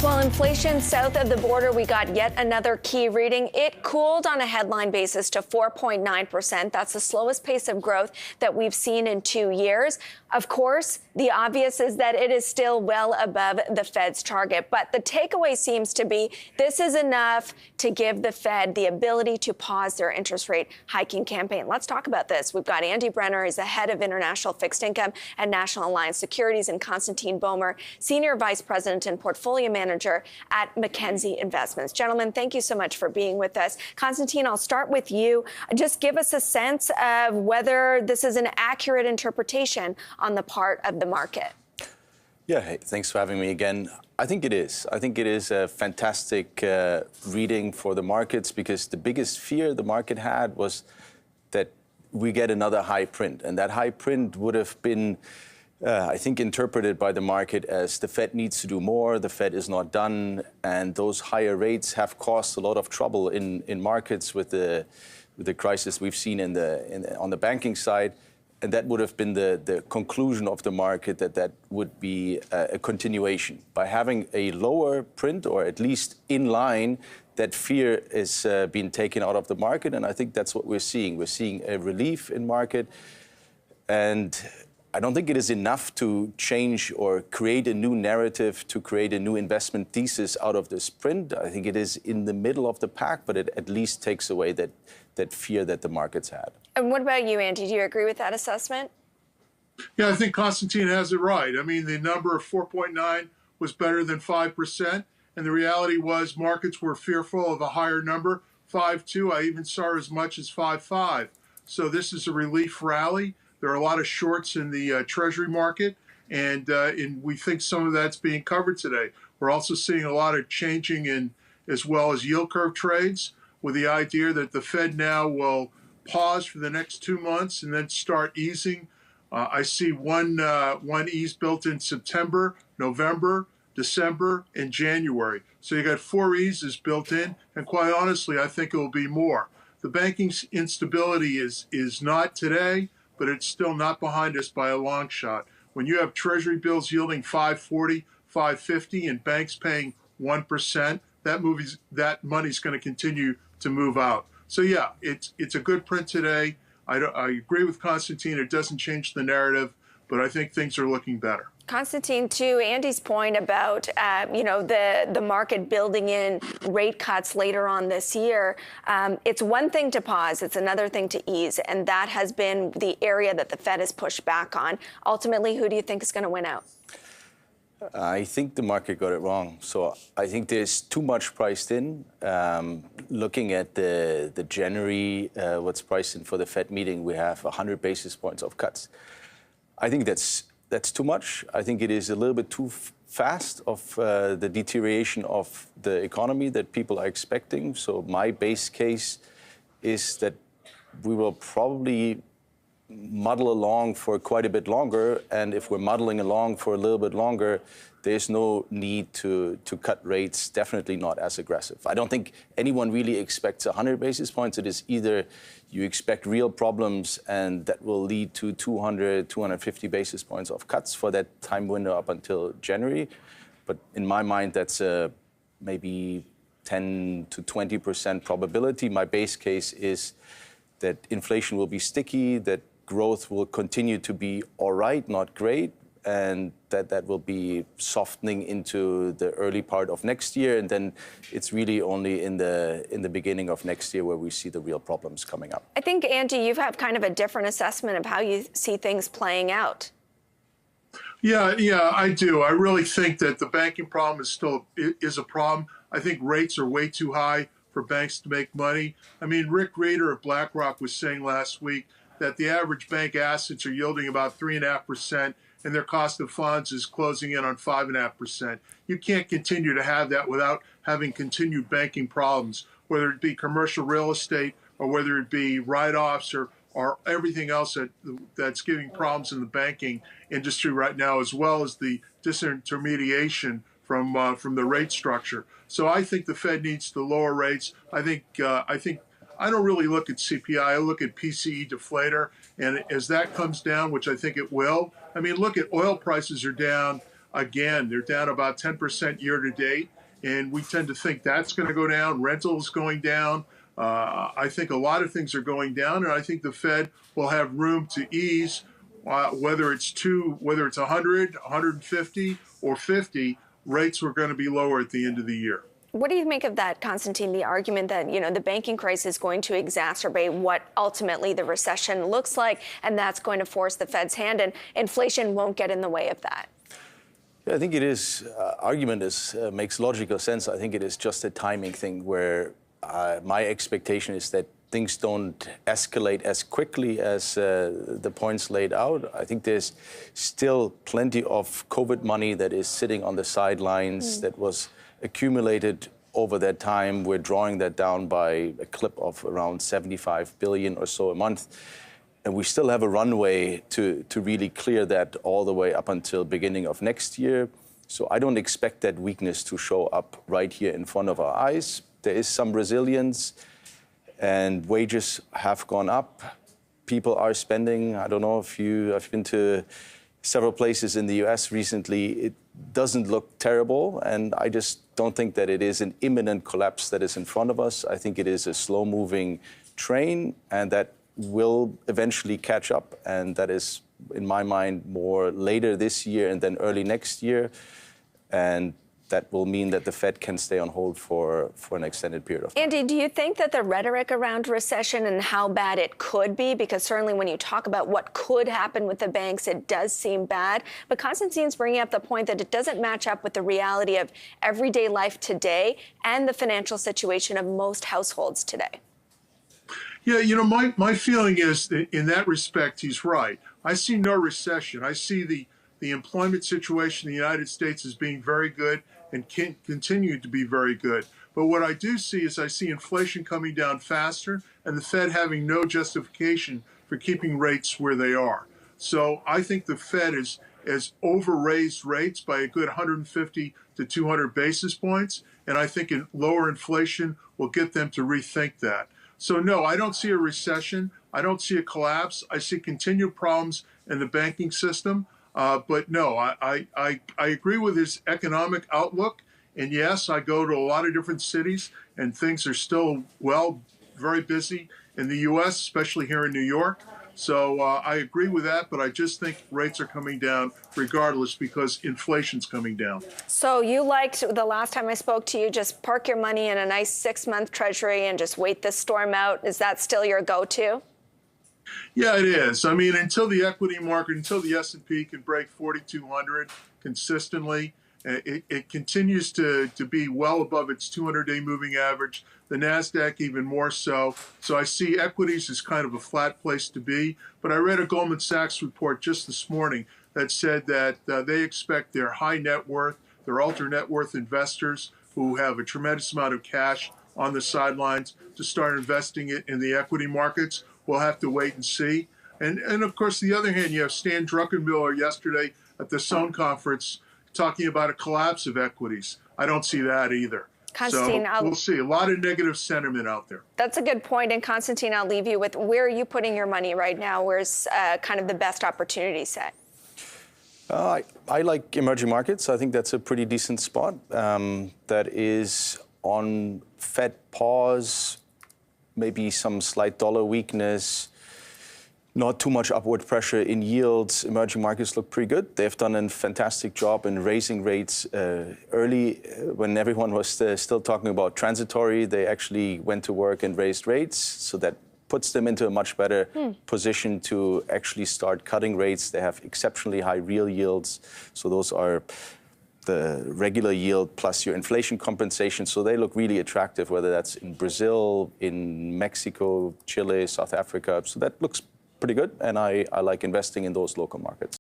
Well, inflation south of the border, we got yet another key reading. It cooled on a headline basis to 4.9%. That's the slowest pace of growth that we've seen in 2 years. Of course, the obvious is that it is still well above the Fed's target. But the takeaway seems to be this is enough to give the Fed the ability to pause their interest rate hiking campaign. Let's talk about this. We've got Andy Brenner, he's the head of international fixed income at NatAlliance Securities, and Konstantin Boehmer, senior vice president and portfolio manager at Mackenzie Investments. Gentlemen, thank you so much for being with us. Konstantin, I'll start with you. Just give us a sense of whether this is an accurate interpretation on the part of the market. Yeah, hey, thanks for having me again. I think it is. I think it is a fantastic reading for the markets, because the biggest fear the market had was that we get another high print. And that high print would have been, I think, interpreted by the market as the Fed needs to do more, the Fed is not done, and those higher rates have caused a lot of trouble in markets with the crisis we've seen on the banking side. And that would have been the conclusion of the market, that would be a continuation. By having a lower print, or at least in line, that fear is being taken out of the market. And I think that's what we're seeing. We're seeing a relief in market. And I don't think it is enough to change or create a new narrative, to create a new investment thesis out of this print. I think it is in the middle of the pack, but it at least takes away that fear that the markets had. And what about you, Andy? Do you agree with that assessment? Yeah, I think Konstantin has it right. I mean, the number of 4.9 was better than 5%. And the reality was markets were fearful of a higher number, 5.2. I even saw as much as 5.5. So this is a relief rally. There are a lot of shorts in the Treasury market, and we think some of that's being covered today. We're also seeing a lot of changing in, as well as yield curve trades, with the idea that the Fed now will pause for the next 2 months and then start easing. I see one ease built in September, November, December, and January. So you got 4 eases built in, and quite honestly, I think it will be more. The banking instability is not today, but it's still not behind us by a long shot. When you have Treasury bills yielding 5.40, 5.50, and banks paying 1%, that money's going to continue to move out. So yeah, it's a good print today. I agree with Konstantin. It doesn't change the narrative, but I think things are looking better. Konstantin, to Andy's point about the market building in rate cuts later on this year, it's one thing to pause, it's another thing to ease, and that has been the area that the Fed has pushed back on. Ultimately, who do you think is going to win out? I think the market got it wrong. So I think there's too much priced in. Looking at the January, what's priced in for the Fed meeting, we have 100 basis points of cuts. I think that's too much. I think it is a little bit too fast of the deterioration of the economy that people are expecting. So my base case is that we will probably muddle along for quite a bit longer. And if we're muddling along for a little bit longer, there's no need to cut rates, definitely not as aggressive. I don't think anyone really expects 100 basis points. It is either you expect real problems, and that will lead to 200, 250 basis points of cuts for that time window up until January. But in my mind, that's maybe 10 to 20% probability. My base case is that inflation will be sticky, that growth will continue to be all right, not great, and that will be softening into the early part of next year. And then it's really only in the beginning of next year where we see the real problems coming up. I think, Andy, you have kind of a different assessment of how you see things playing out. Yeah, I do. I really think that the banking problem is a problem. I think rates are way too high for banks to make money. I mean, Rick Rader of BlackRock was saying last week that the average bank assets are yielding about 3.5%, and their cost of funds is closing in on 5.5%. You can't continue to have that without having continued banking problems, whether it be commercial real estate or whether it be write-offs or everything else that's giving problems in the banking industry right now, as well as the disintermediation from the rate structure. So I think the Fed needs to lower rates. I don't really look at CPI. I look at PCE deflator, and as that comes down, which I think it will. I mean, look at oil prices are down again, they're down about 10% year to date. And we tend to think that's going to go down. Rentals going down. I think a lot of things are going down, and I think the Fed will have room to ease, whether it's 100, 150, or 50. Rates are going to be lower at the end of the year. What do you make of that, Konstantin, the argument that, the banking crisis is going to exacerbate what ultimately the recession looks like, and that's going to force the Fed's hand, and inflation won't get in the way of that? I think it is, argument makes logical sense. I think it is just a timing thing where my expectation is that things don't escalate as quickly as the points laid out. I think there's still plenty of COVID money that is sitting on the sidelines that was accumulated over that time. We're drawing that down by a clip of around 75 billion or so a month. And we still have a runway to really clear that all the way up until beginning of next year. So I don't expect that weakness to show up right here in front of our eyes. There is some resilience, and wages have gone up. People are spending. I don't know if I've been to several places in the US recently. It doesn't look terrible, and I just don't think that it is an imminent collapse that is in front of us. I think it is a slow-moving train, and that will eventually catch up, and that is, in my mind, more later this year and then early next year, and that will mean that the Fed can stay on hold for an extended period of time. Andy, do you think that the rhetoric around recession and how bad it could be, because certainly when you talk about what could happen with the banks, it does seem bad, but Konstantin's bringing up the point that it doesn't match up with the reality of everyday life today and the financial situation of most households today? Yeah, my feeling is that in that respect, he's right. I see no recession. I see the employment situation in the United States as being very good and can continue to be very good. But what I do see is I see inflation coming down faster and the Fed having no justification for keeping rates where they are. So I think the Fed has over-raised rates by a good 150 to 200 basis points, and I think lower inflation will get them to rethink that. So no, I don't see a recession. I don't see a collapse. I see continued problems in the banking system. But no, I agree with his economic outlook. And yes, I go to a lot of different cities, and things are still, very busy in the U.S., especially here in New York. So I agree with that, but I just think rates are coming down regardless because inflation's coming down. So you liked, the last time I spoke to you, just park your money in a nice 6-month treasury and just wait this storm out. Is that still your go-to? Yeah, it is. I mean, until the equity market, until the S&P can break 4,200 consistently, it continues to be well above its 200-day moving average. The NASDAQ even more so. So I see equities as kind of a flat place to be. But I read a Goldman Sachs report just this morning that said that they expect their high net worth, their ultra net worth investors who have a tremendous amount of cash on the sidelines to start investing it in the equity markets. We'll have to wait and see. And of course, the other hand, you have Stan Druckenmiller yesterday at the Sohn conference talking about a collapse of equities. I don't see that either. Konstantin, so we'll see. A lot of negative sentiment out there. That's a good point. And Konstantin, I'll leave you with, where are you putting your money right now? Where's kind of the best opportunity set? I like emerging markets. I think that's a pretty decent spot. That is on Fed pause, maybe some slight dollar weakness, not too much upward pressure in yields. Emerging markets look pretty good. They've done a fantastic job in raising rates early when everyone was still talking about transitory. They actually went to work and raised rates. So that puts them into a much better position to actually start cutting rates. They have exceptionally high real yields. So those are the regular yield plus your inflation compensation. So they look really attractive, whether that's in Brazil, in Mexico, Chile, South Africa. So that looks pretty good. And I like investing in those local markets.